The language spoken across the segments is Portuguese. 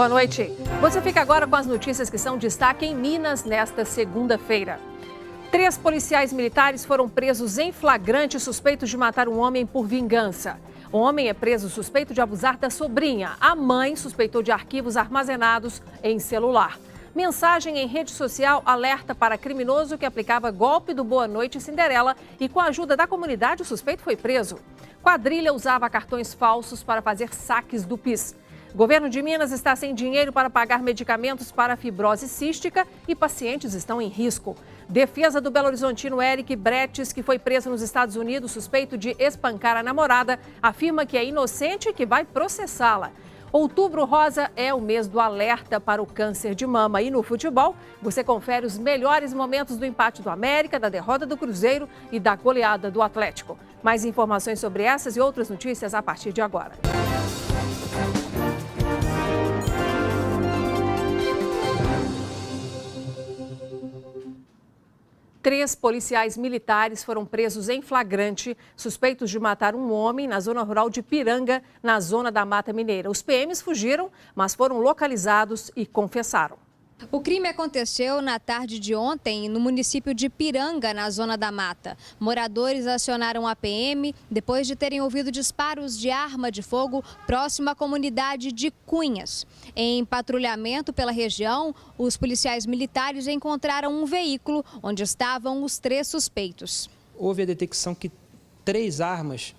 Boa noite. Você fica agora com as notícias que são destaque em Minas nesta segunda-feira. 3 policiais militares foram presos em flagrante suspeitos de matar um homem por vingança. O homem é preso suspeito de abusar da sobrinha. A mãe suspeitou de arquivos armazenados em celular. Mensagem em rede social alerta para criminoso que aplicava golpe do Boa Noite Cinderela e, com a ajuda da comunidade, o suspeito foi preso. Quadrilha usava cartões falsos para fazer saques do PIS. O governo de Minas está sem dinheiro para pagar medicamentos para fibrose cística e pacientes estão em risco. Defesa do belo-horizontino Eric Bretes, que foi preso nos Estados Unidos suspeito de espancar a namorada, afirma que é inocente e que vai processá-la. Outubro Rosa é o mês do alerta para o câncer de mama. E no futebol, você confere os melhores momentos do empate do América, da derrota do Cruzeiro e da goleada do Atlético. Mais informações sobre essas e outras notícias a partir de agora. Três policiais militares foram presos em flagrante, suspeitos de matar um homem na zona rural de Piranga, na zona da Mata Mineira. Os PMs fugiram, mas foram localizados e confessaram. O crime aconteceu na tarde de ontem no município de Piranga, na zona da mata. Moradores acionaram a PM depois de terem ouvido disparos de arma de fogo próximo à comunidade de Cunhas. Em patrulhamento pela região, os policiais militares encontraram um veículo onde estavam os 3 suspeitos. Houve a detecção que 3 armas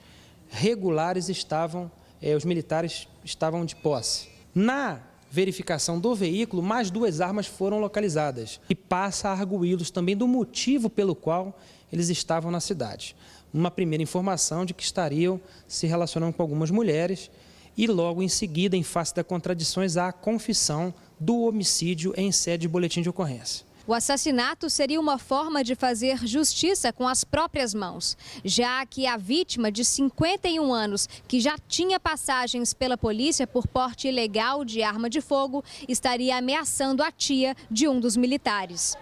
regulares os militares estavam de posse. Na verificação do veículo, mais 2 armas foram localizadas e passa a arguí-los também do motivo pelo qual eles estavam na cidade. Uma primeira informação de que estariam se relacionando com algumas mulheres e logo em seguida, em face das contradições, a confissão do homicídio em sede de boletim de ocorrência. O assassinato seria uma forma de fazer justiça com as próprias mãos, já que a vítima, de 51 anos, que já tinha passagens pela polícia por porte ilegal de arma de fogo, estaria ameaçando a tia de um dos militares.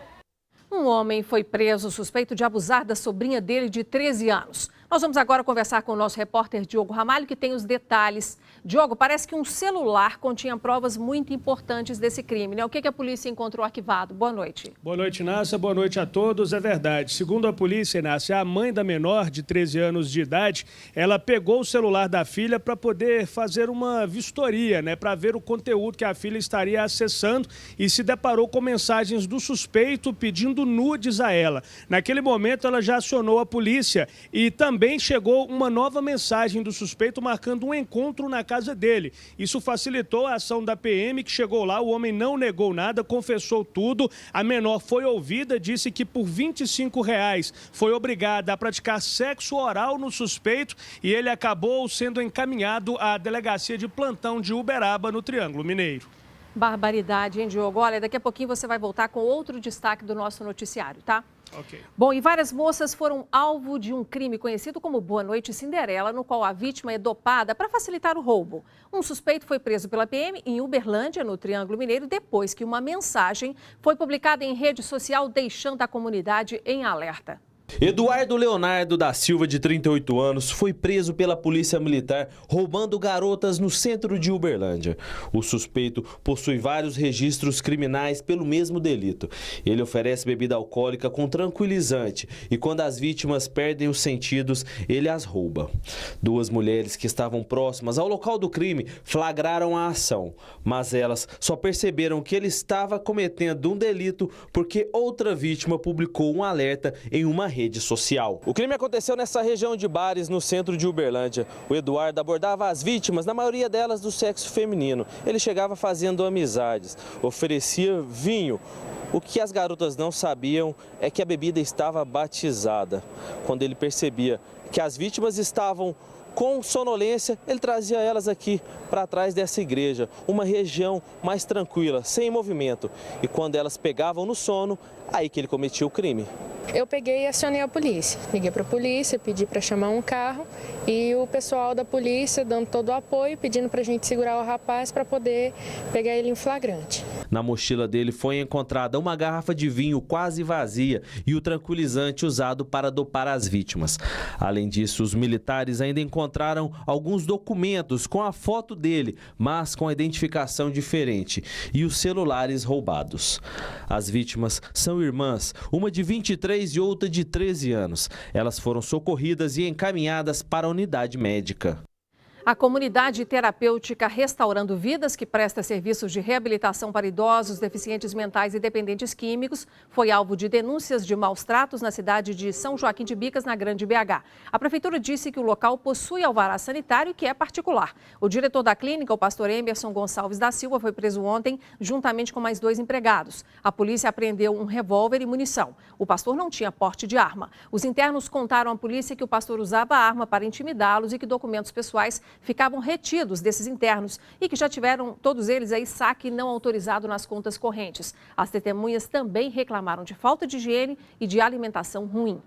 Um homem foi preso suspeito de abusar da sobrinha dele de 13 anos. Nós vamos agora conversar com o nosso repórter Diogo Ramalho, que tem os detalhes. Diogo, parece que um celular continha provas muito importantes desse crime, né? O que a polícia encontrou arquivado? Boa noite. Boa noite, Inácia. Boa noite a todos. É verdade. Segundo a polícia, Inácia, a mãe da menor, de 13 anos de idade, ela pegou o celular da filha para poder fazer uma vistoria, né? Para ver o conteúdo que a filha estaria acessando e se deparou com mensagens do suspeito pedindo nudes a ela. Naquele momento, ela já acionou a polícia e também chegou uma nova mensagem do suspeito marcando um encontro na casa dele. Isso facilitou a ação da PM, que chegou lá, o homem não negou nada, confessou tudo. A menor foi ouvida, disse que por R$25 foi obrigada a praticar sexo oral no suspeito e ele acabou sendo encaminhado à delegacia de plantão de Uberaba, no Triângulo Mineiro. Barbaridade, hein, Diogo? Olha, daqui a pouquinho você vai voltar com outro destaque do nosso noticiário, tá? Ok. Bom, e várias moças foram alvo de um crime conhecido como Boa Noite Cinderela, no qual a vítima é dopada para facilitar o roubo. Um suspeito foi preso pela PM em Uberlândia, no Triângulo Mineiro, depois que uma mensagem foi publicada em rede social deixando a comunidade em alerta. Eduardo Leonardo da Silva, de 38 anos, foi preso pela polícia militar roubando garotas no centro de Uberlândia. O suspeito possui vários registros criminais pelo mesmo delito. Ele oferece bebida alcoólica com tranquilizante e quando as vítimas perdem os sentidos, ele as rouba. 2 mulheres que estavam próximas ao local do crime flagraram a ação, mas elas só perceberam que ele estava cometendo um delito porque outra vítima publicou um alerta em uma rede social. O crime aconteceu nessa região de bares, no centro de Uberlândia. O Eduardo abordava as vítimas, na maioria delas do sexo feminino. Ele chegava fazendo amizades, oferecia vinho. O que as garotas não sabiam é que a bebida estava batizada. Quando ele percebia que as vítimas estavam com sonolência, ele trazia elas aqui para trás dessa igreja, uma região mais tranquila, sem movimento. E quando elas pegavam no sono, aí que ele cometia o crime. Eu peguei e acionei a polícia. Liguei para a polícia, pedi para chamar um carro e o pessoal da polícia dando todo o apoio, pedindo para a gente segurar o rapaz para poder pegar ele em flagrante. Na mochila dele foi encontrada uma garrafa de vinho quase vazia e o tranquilizante usado para dopar as vítimas. Além disso, os militares ainda encontraram alguns documentos com a foto dele, mas com a identificação diferente, e os celulares roubados. As vítimas são irmãs, uma de 23 e outra de 13 anos. Elas foram socorridas e encaminhadas para a unidade médica. A comunidade terapêutica Restaurando Vidas, que presta serviços de reabilitação para idosos, deficientes mentais e dependentes químicos, foi alvo de denúncias de maus tratos na cidade de São Joaquim de Bicas, na Grande BH. A prefeitura disse que o local possui alvará sanitário, que é particular. O diretor da clínica, o pastor Emerson Gonçalves da Silva, foi preso ontem, juntamente com mais 2 empregados. A polícia apreendeu um revólver e munição. O pastor não tinha porte de arma. Os internos contaram à polícia que o pastor usava a arma para intimidá-los e que documentos pessoais ficavam retidos desses internos e que já tiveram, todos eles, aí saque não autorizado nas contas correntes. As testemunhas também reclamaram de falta de higiene e de alimentação ruim.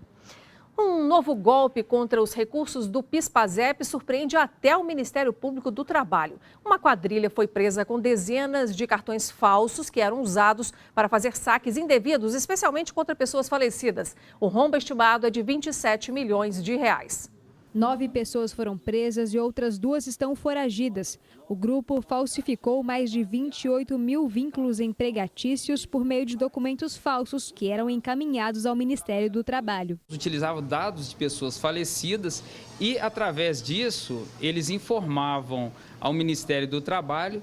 Um novo golpe contra os recursos do PIS/PASEP surpreende até o Ministério Público do Trabalho. Uma quadrilha foi presa com dezenas de cartões falsos que eram usados para fazer saques indevidos, especialmente contra pessoas falecidas. O rombo estimado é de 27 milhões de reais. 9 pessoas foram presas e outras 2 estão foragidas. O grupo falsificou mais de 28 mil vínculos empregatícios por meio de documentos falsos que eram encaminhados ao Ministério do Trabalho. Utilizavam dados de pessoas falecidas e, através disso, eles informavam ao Ministério do Trabalho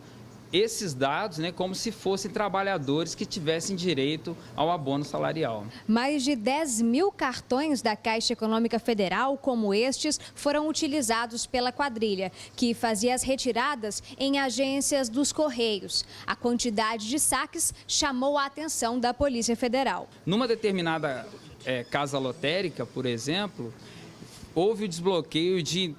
esses dados, como se fossem trabalhadores que tivessem direito ao abono salarial. Mais de 10 mil cartões da Caixa Econômica Federal, como estes, foram utilizados pela quadrilha, que fazia as retiradas em agências dos Correios. A quantidade de saques chamou a atenção da Polícia Federal. Numa determinada casa lotérica, por exemplo, houve o desbloqueio de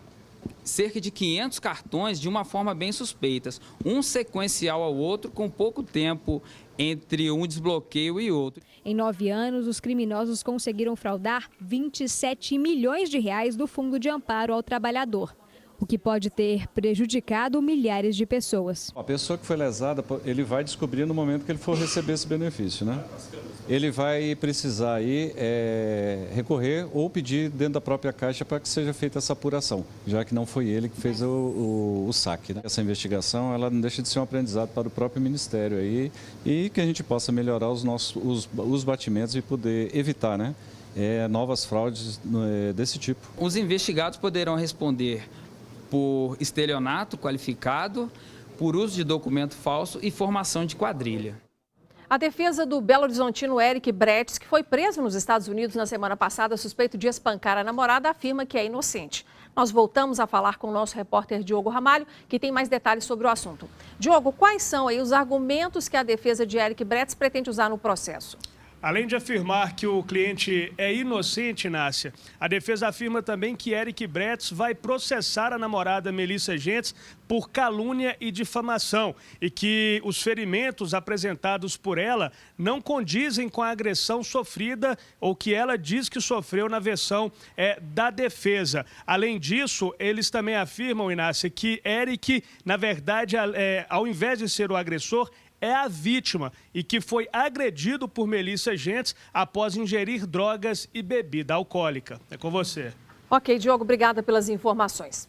cerca de 500 cartões de uma forma bem suspeita, um sequencial ao outro, com pouco tempo entre um desbloqueio e outro. Em 9 anos, os criminosos conseguiram fraudar 27 milhões de reais do Fundo de Amparo ao Trabalhador, o que pode ter prejudicado milhares de pessoas. A pessoa que foi lesada, ele vai descobrir no momento que ele for receber esse benefício, Ele vai precisar aí recorrer ou pedir dentro da própria Caixa para que seja feita essa apuração, já que não foi ele que fez o saque. Essa investigação, ela não deixa de ser um aprendizado para o próprio Ministério aí e que a gente possa melhorar os batimentos e poder evitar, novas fraudes desse tipo. Os investigados poderão responder por estelionato qualificado, por uso de documento falso e formação de quadrilha. A defesa do belo-horizontino Eric Bretz, que foi preso nos Estados Unidos na semana passada, suspeito de espancar a namorada, afirma que é inocente. Nós voltamos a falar com o nosso repórter Diogo Ramalho, que tem mais detalhes sobre o assunto. Diogo, quais são aí os argumentos que a defesa de Eric Bretz pretende usar no processo? Além de afirmar que o cliente é inocente, Nácia, a defesa afirma também que Eric Bretz vai processar a namorada Melissa Gentes por calúnia e difamação e que os ferimentos apresentados por ela não condizem com a agressão sofrida ou que ela diz que sofreu na versão da defesa. Além disso, eles também afirmam, Inácia, que Eric, na verdade, ao invés de ser o agressor, é a vítima e que foi agredido por Melissa Gentes após ingerir drogas e bebida alcoólica. É com você. Ok, Diogo, obrigada pelas informações.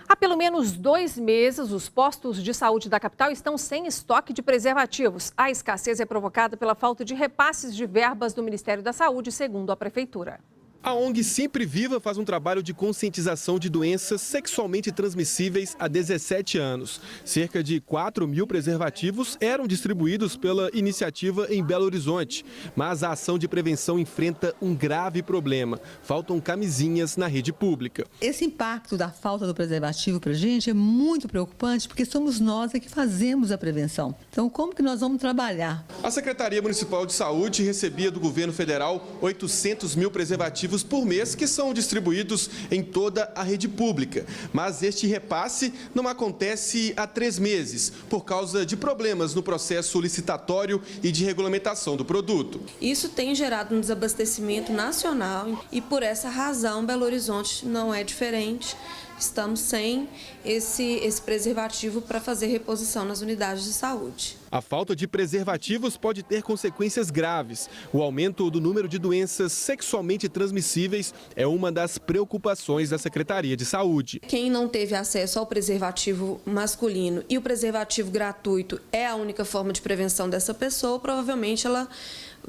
Há pelo menos 2 meses, os postos de saúde da capital estão sem estoque de preservativos. A escassez é provocada pela falta de repasses de verbas do Ministério da Saúde, segundo a Prefeitura. A ONG Sempre Viva faz um trabalho de conscientização de doenças sexualmente transmissíveis há 17 anos. Cerca de 4 mil preservativos eram distribuídos pela iniciativa em Belo Horizonte. Mas a ação de prevenção enfrenta um grave problema. Faltam camisinhas na rede pública. Esse impacto da falta do preservativo para a gente é muito preocupante, porque somos nós que fazemos a prevenção. Então, como que nós vamos trabalhar? A Secretaria Municipal de Saúde recebia do governo federal 800 mil preservativos por mês que são distribuídos em toda a rede pública. Mas este repasse não acontece há 3 meses, por causa de problemas no processo licitatório e de regulamentação do produto. Isso tem gerado um desabastecimento nacional e, por essa razão, Belo Horizonte não é diferente. estamos sem esse preservativo para fazer reposição nas unidades de saúde. A falta de preservativos pode ter consequências graves. O aumento do número de doenças sexualmente transmissíveis é uma das preocupações da Secretaria de Saúde. Quem não teve acesso ao preservativo masculino e o preservativo gratuito é a única forma de prevenção dessa pessoa, provavelmente ela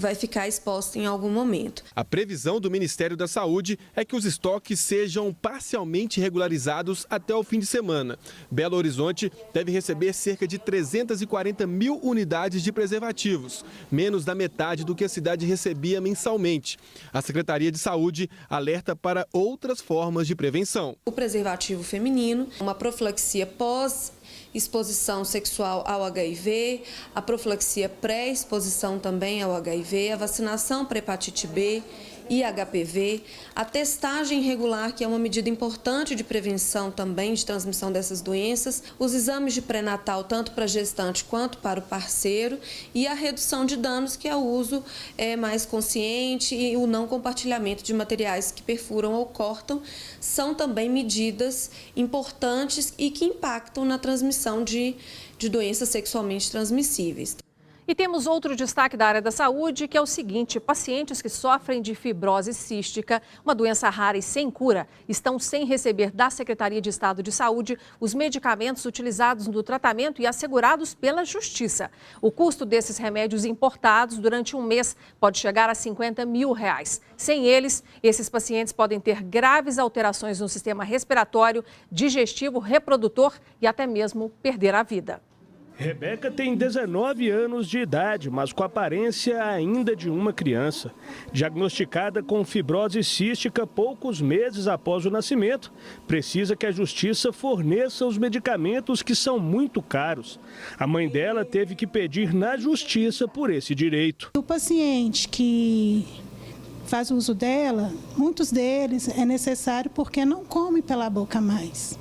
vai ficar exposta em algum momento. A previsão do Ministério da Saúde é que os estoques sejam parcialmente regularizados até o fim de semana. Belo Horizonte deve receber cerca de 340 mil unidades de preservativos, menos da metade do que a cidade recebia mensalmente. A Secretaria de Saúde alerta para outras formas de prevenção. O preservativo feminino, uma profilaxia pós-exposição sexual ao HIV, a profilaxia pré-exposição também ao HIV, a vacinação para hepatite B e HPV, a testagem regular, que é uma medida importante de prevenção também de transmissão dessas doenças, os exames de pré-natal tanto para a gestante quanto para o parceiro e a redução de danos, que é o uso mais consciente e o não compartilhamento de materiais que perfuram ou cortam, são também medidas importantes e que impactam na transmissão de doenças sexualmente transmissíveis. E temos outro destaque da área da saúde, que é o seguinte: pacientes que sofrem de fibrose cística, uma doença rara e sem cura, estão sem receber da Secretaria de Estado de Saúde os medicamentos utilizados no tratamento e assegurados pela Justiça. O custo desses remédios importados durante um mês pode chegar a R$50 mil. Sem eles, esses pacientes podem ter graves alterações no sistema respiratório, digestivo, reprodutor e até mesmo perder a vida. Rebeca tem 19 anos de idade, mas com aparência ainda de uma criança. Diagnosticada com fibrose cística poucos meses após o nascimento, precisa que a Justiça forneça os medicamentos que são muito caros. A mãe dela teve que pedir na Justiça por esse direito. O paciente que faz uso dela, muitos deles é necessário porque não come pela boca mais.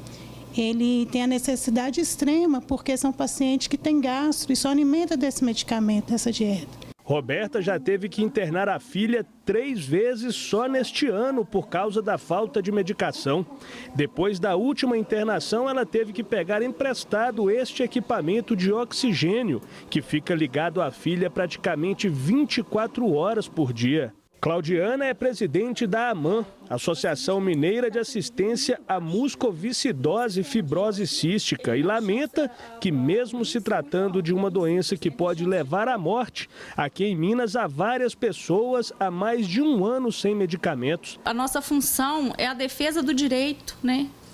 Ele tem a necessidade extrema porque são pacientes que têm gastro e só alimenta desse medicamento, dessa dieta. Roberta já teve que internar a filha 3 vezes só neste ano por causa da falta de medicação. Depois da última internação, ela teve que pegar emprestado este equipamento de oxigênio, que fica ligado à filha praticamente 24 horas por dia. Claudiana é presidente da AMAN, Associação Mineira de Assistência à Muscoviscidose e Fibrose Cística, e lamenta que, mesmo se tratando de uma doença que pode levar à morte, aqui em Minas há várias pessoas há mais de um ano sem medicamentos. A nossa função é a defesa do direito,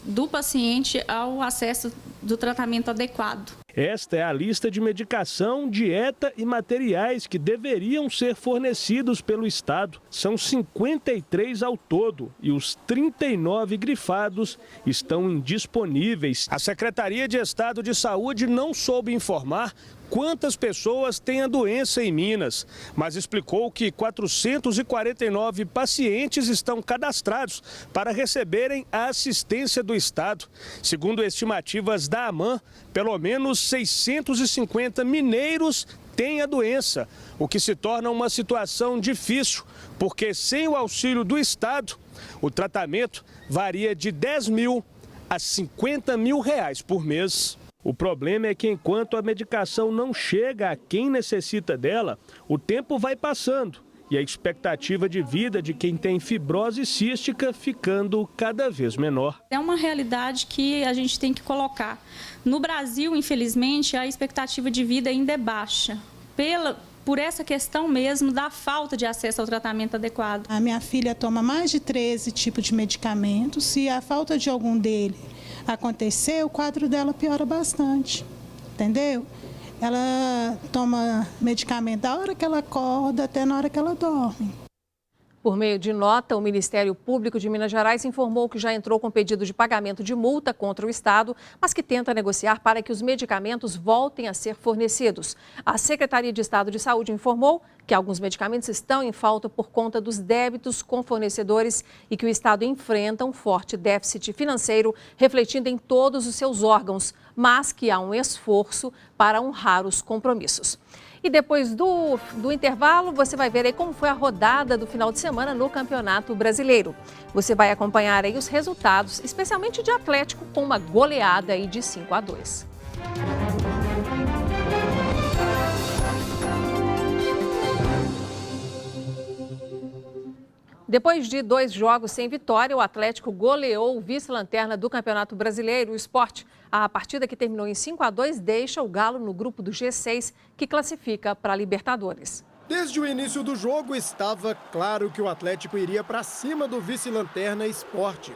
do paciente ao acesso do tratamento adequado. Esta é a lista de medicação, dieta e materiais que deveriam ser fornecidos pelo Estado. São 53 ao todo e os 39 grifados estão indisponíveis. A Secretaria de Estado de Saúde não soube informar quantas pessoas têm a doença em Minas, mas explicou que 449 pacientes estão cadastrados para receberem a assistência do Estado. Segundo estimativas da AMAN, pelo menos 650 mineiros têm a doença, o que se torna uma situação difícil, porque sem o auxílio do Estado, o tratamento varia de R$10 mil a R$50 mil por mês. O problema é que enquanto a medicação não chega a quem necessita dela, o tempo vai passando e a expectativa de vida de quem tem fibrose cística ficando cada vez menor. É uma realidade que a gente tem que colocar. No Brasil, infelizmente, a expectativa de vida ainda é baixa, por essa questão mesmo da falta de acesso ao tratamento adequado. A minha filha toma mais de 13 tipos de medicamentos. Se a falta de algum dele acontecer, o quadro dela piora bastante, entendeu? Ela toma medicamento da hora que ela acorda até na hora que ela dorme. Por meio de nota, o Ministério Público de Minas Gerais informou que já entrou com pedido de pagamento de multa contra o Estado, mas que tenta negociar para que os medicamentos voltem a ser fornecidos. A Secretaria de Estado de Saúde informou que alguns medicamentos estão em falta por conta dos débitos com fornecedores e que o Estado enfrenta um forte déficit financeiro, refletindo em todos os seus órgãos, mas que há um esforço para honrar os compromissos. E depois do intervalo, você vai ver aí como foi a rodada do final de semana no Campeonato Brasileiro. Você vai acompanhar aí os resultados, especialmente de Atlético, com uma goleada aí de 5-2. Depois de 2 jogos sem vitória, o Atlético goleou o vice-lanterna do Campeonato Brasileiro, o Sport. A partida, que terminou em 5-2, deixa o Galo no grupo do G6, que classifica para a Libertadores. Desde o início do jogo, estava claro que o Atlético iria para cima do vice-lanterna Sport.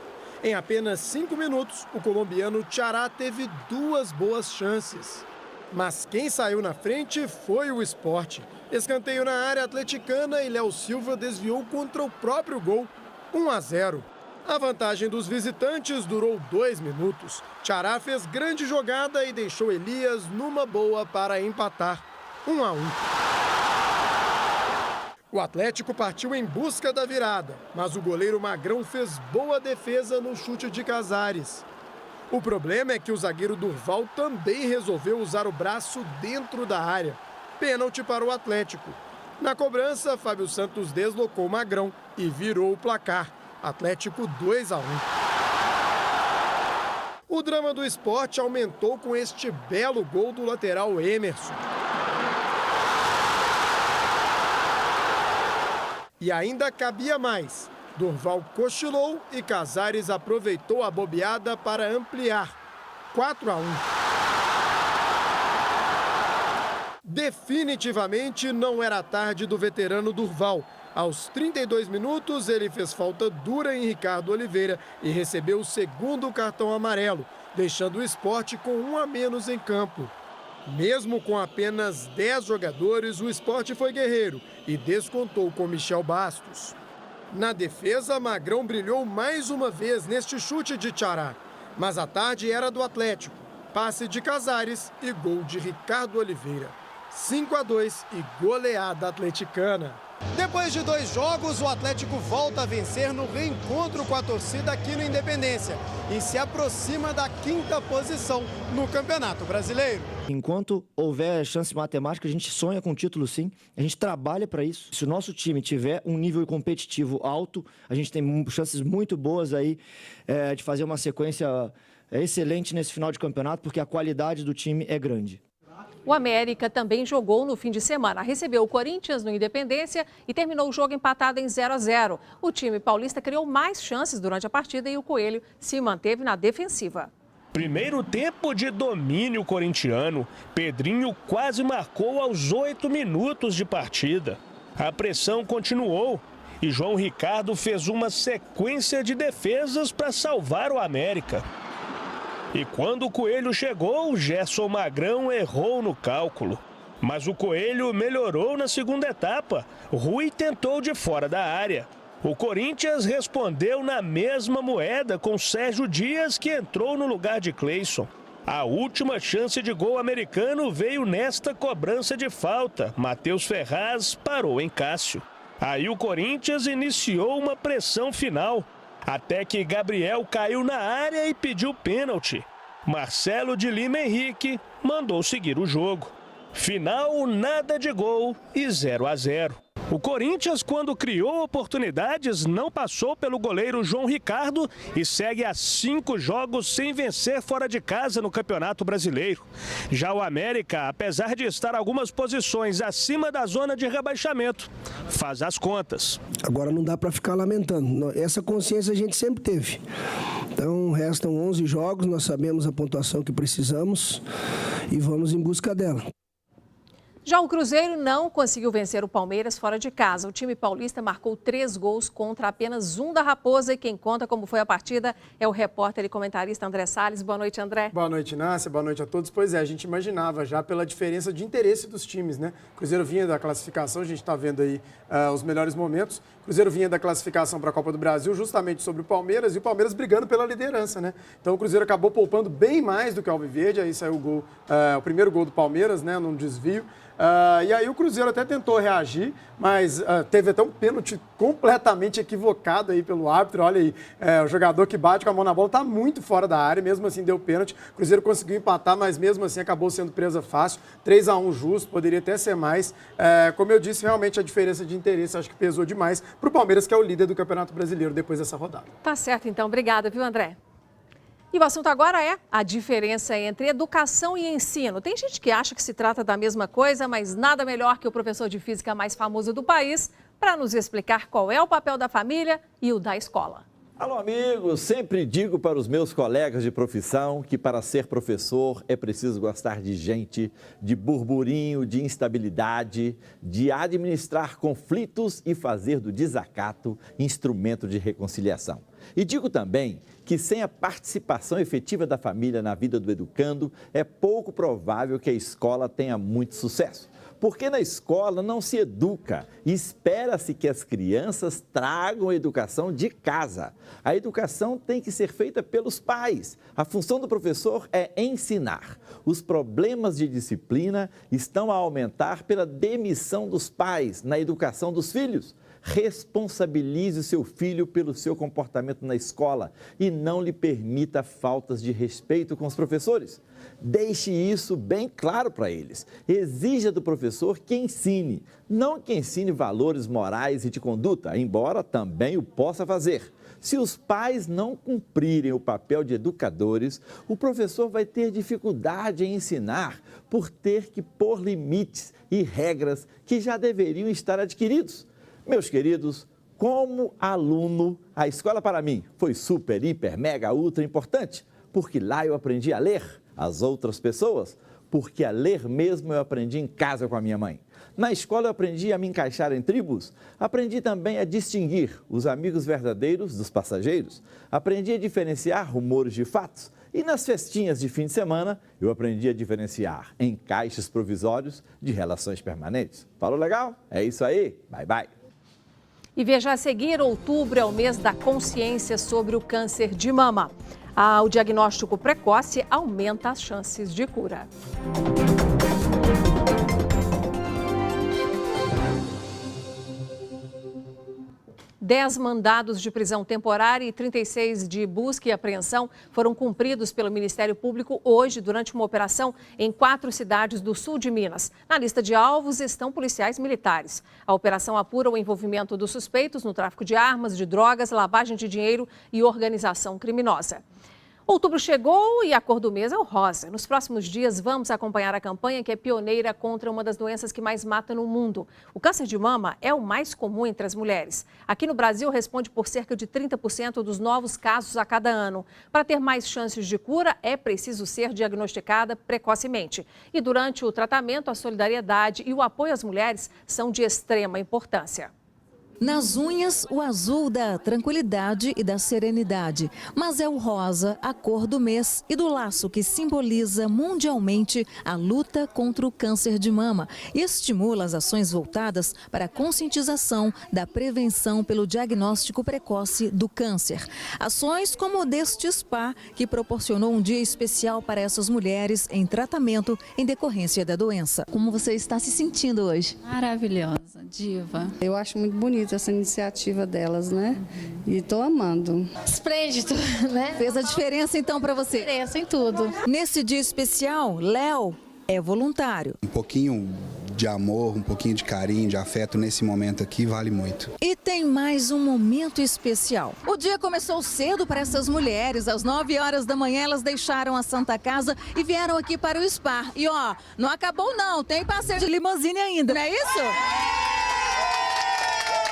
Em apenas 5 minutos, o colombiano Chará teve 2 boas chances. Mas quem saiu na frente foi o Sport. Escanteio na área atleticana e Léo Silva desviou contra o próprio gol, 1-0. A vantagem dos visitantes durou 2 minutos. Chará fez grande jogada e deixou Elias numa boa para empatar, 1-1. O Atlético partiu em busca da virada, mas o goleiro Magrão fez boa defesa no chute de Casares. O problema é que o zagueiro Durval também resolveu usar o braço dentro da área. Pênalti para o Atlético. Na cobrança, Fábio Santos deslocou Magrão e virou o placar. Atlético 2-1. O drama do Sport aumentou com este belo gol do lateral Emerson. E ainda cabia mais. Durval cochilou e Casares aproveitou a bobeada para ampliar. 4-1. Definitivamente não era a tarde do veterano Durval. Aos 32 minutos, ele fez falta dura em Ricardo Oliveira e recebeu o segundo cartão amarelo, deixando o Sport com 1 a menos em campo. Mesmo com apenas 10 jogadores, o Sport foi guerreiro e descontou com Michel Bastos. Na defesa, Magrão brilhou mais uma vez neste chute de Chará. Mas a tarde era do Atlético. Passe de Casares e gol de Ricardo Oliveira. 5-2 e goleada atleticana. Depois de 2 jogos, o Atlético volta a vencer no reencontro com a torcida aqui no Independência e se aproxima da 5ª posição no Campeonato Brasileiro. Enquanto houver chance matemática, a gente sonha com título sim, a gente trabalha para isso. Se o nosso time tiver um nível competitivo alto, a gente tem chances muito boas aí de fazer uma sequência excelente nesse final de campeonato, porque a qualidade do time é grande. O América também jogou no fim de semana. Recebeu o Corinthians no Independência e terminou o jogo empatado em 0-0. O time paulista criou mais chances durante a partida e o Coelho se manteve na defensiva. Primeiro tempo de domínio corintiano. Pedrinho quase marcou aos 8 minutos de partida. A pressão continuou e João Ricardo fez uma sequência de defesas para salvar o América. E quando o Coelho chegou, Gerson Magrão errou no cálculo. Mas o Coelho melhorou na segunda etapa. Rui tentou de fora da área. O Corinthians respondeu na mesma moeda com Sérgio Dias, que entrou no lugar de Cleison. A última chance de gol americano veio nesta cobrança de falta. Matheus Ferraz parou em Cássio. Aí o Corinthians iniciou uma pressão final, até que Gabriel caiu na área e pediu pênalti. Marcelo de Lima Henrique mandou seguir o jogo. Final, nada de gol e 0-0. O Corinthians, quando criou oportunidades, não passou pelo goleiro João Ricardo e segue a 5 jogos sem vencer fora de casa no Campeonato Brasileiro. Já o América, apesar de estar algumas posições acima da zona de rebaixamento, faz as contas. Agora não dá para ficar lamentando. Essa consciência a gente sempre teve. Então restam 11 jogos, nós sabemos a pontuação que precisamos e vamos em busca dela. Já o Cruzeiro não conseguiu vencer o Palmeiras fora de casa. O time paulista marcou 3 gols contra apenas 1 da Raposa e quem conta como foi a partida é o repórter e comentarista André Salles. Boa noite, André. Boa noite, Nácia. Boa noite a todos. Pois é, a gente imaginava já pela diferença de interesse dos times, né? O Cruzeiro vinha da classificação, a gente está vendo aí os melhores momentos. O Cruzeiro vinha da classificação para a Copa do Brasil justamente sobre o Palmeiras e o Palmeiras brigando pela liderança, né? Então o Cruzeiro acabou poupando bem mais do que o Alviverde, aí saiu o gol, o primeiro gol do Palmeiras, né, num desvio. E aí o Cruzeiro até tentou reagir, mas teve até um pênalti completamente equivocado aí pelo árbitro. Olha aí, o jogador que bate com a mão na bola está muito fora da área, mesmo assim deu pênalti. O Cruzeiro conseguiu empatar, mas mesmo assim acabou sendo presa fácil. 3-1 justo, poderia até ser mais. Como eu disse, realmente a diferença de interesse acho que pesou demais para o Palmeiras, que é o líder do Campeonato Brasileiro depois dessa rodada. Tá certo, então. Obrigada, viu, André? E o assunto agora é a diferença entre educação e ensino. Tem gente que acha que se trata da mesma coisa, mas nada melhor que o professor de física mais famoso do país para nos explicar qual é o papel da família e o da escola. Alô, amigos! Sempre digo para os meus colegas de profissão que para ser professor é preciso gostar de gente, de burburinho, de instabilidade, de administrar conflitos e fazer do desacato instrumento de reconciliação. E digo também que sem a participação efetiva da família na vida do educando, é pouco provável que a escola tenha muito sucesso. Porque na escola não se educa, espera-se que as crianças tragam a educação de casa. A educação tem que ser feita pelos pais. A função do professor é ensinar. Os problemas de disciplina estão a aumentar pela demissão dos pais na educação dos filhos. Responsabilize o seu filho pelo seu comportamento na escola e não lhe permita faltas de respeito com os professores. Deixe isso bem claro para eles. Exija do professor que ensine, não que ensine valores morais e de conduta, embora também o possa fazer. Se os pais não cumprirem o papel de educadores, o professor vai ter dificuldade em ensinar por ter que pôr limites e regras que já deveriam estar adquiridos. Meus queridos, como aluno, a escola para mim foi super, hiper, mega, ultra importante, porque lá eu aprendi a ler. As outras pessoas, porque a ler mesmo eu aprendi em casa com a minha mãe. Na escola eu aprendi a me encaixar em tribos, aprendi também a distinguir os amigos verdadeiros dos passageiros, aprendi a diferenciar rumores de fatos e nas festinhas de fim de semana eu aprendi a diferenciar encaixes provisórios de relações permanentes. Falou legal? É isso aí, bye bye. E veja a seguir, outubro é o mês da consciência sobre o câncer de mama. O diagnóstico precoce aumenta as chances de cura. 10 mandados de prisão temporária e 36 de busca e apreensão foram cumpridos pelo Ministério Público hoje durante uma operação em 4 cidades do sul de Minas. Na lista de alvos estão policiais militares. A operação apura o envolvimento dos suspeitos no tráfico de armas, de drogas, lavagem de dinheiro e organização criminosa. Outubro chegou e a cor do mês é o rosa. Nos próximos dias, vamos acompanhar a campanha que é pioneira contra uma das doenças que mais mata no mundo. O câncer de mama é o mais comum entre as mulheres. Aqui no Brasil, responde por cerca de 30% dos novos casos a cada ano. Para ter mais chances de cura, é preciso ser diagnosticada precocemente. E durante o tratamento, a solidariedade e o apoio às mulheres são de extrema importância. Nas unhas, o azul da tranquilidade e da serenidade, mas é o rosa a cor do mês e do laço que simboliza mundialmente a luta contra o câncer de mama e estimula as ações voltadas para a conscientização da prevenção pelo diagnóstico precoce do câncer. Ações como o deste spa, que proporcionou um dia especial para essas mulheres em tratamento em decorrência da doença. Como você está se sentindo hoje? Maravilhosa, diva. Eu acho muito bonito essa iniciativa delas, né? E estou amando. Esplêndido, né? Fez a diferença então para você? Diferença em tudo. Nesse dia especial, Léo é voluntário. Um pouquinho de amor, um pouquinho de carinho, de afeto nesse momento aqui vale muito. E tem mais um momento especial. O dia começou cedo para essas mulheres. Às 9 horas da manhã elas deixaram a Santa Casa e vieram aqui para o spa. E ó, não acabou não, tem passeio de limusine ainda, não é isso?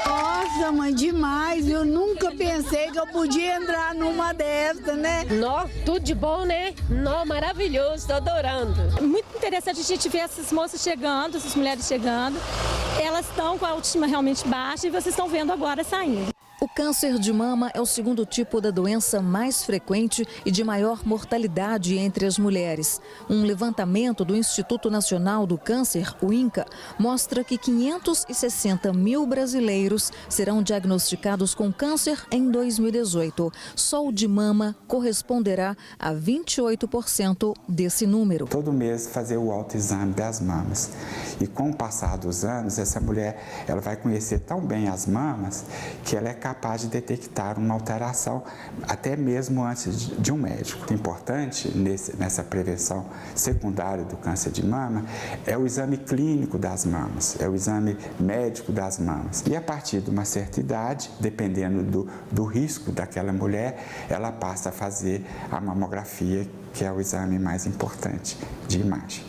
Nossa, mãe, demais. Eu nunca pensei que eu podia entrar numa dessa, né? Nó, tudo de bom, né? Nó, maravilhoso, tô adorando. Muito interessante a gente ver essas moças chegando, essas mulheres chegando. Elas estão com a autoestima realmente baixa e vocês estão vendo agora saindo. O câncer de mama é o segundo tipo da doença mais frequente e de maior mortalidade entre as mulheres. Um levantamento do Instituto Nacional do Câncer, o INCA, mostra que 560 mil brasileiros serão diagnosticados com câncer em 2018. Só o de mama corresponderá a 28% desse número. Todo mês fazer o autoexame das mamas. E com o passar dos anos, essa mulher ela vai conhecer tão bem as mamas que ela é capaz de detectar uma alteração até mesmo antes de um médico. O importante nessa prevenção secundária do câncer de mama é o exame clínico das mamas, é o exame médico das mamas. E a partir de uma certa idade, dependendo do risco daquela mulher, ela passa a fazer a mamografia, que é o exame mais importante de imagem.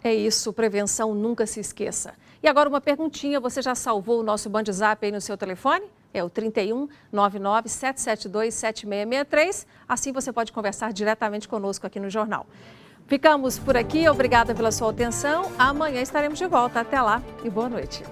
É isso, prevenção nunca se esqueça. E agora uma perguntinha, você já salvou o nosso Band Zap aí no seu telefone? É o 31 99 772 7663. Assim você pode conversar diretamente conosco aqui no Jornal. Ficamos por aqui, obrigada pela sua atenção. Amanhã estaremos de volta. Até lá e boa noite.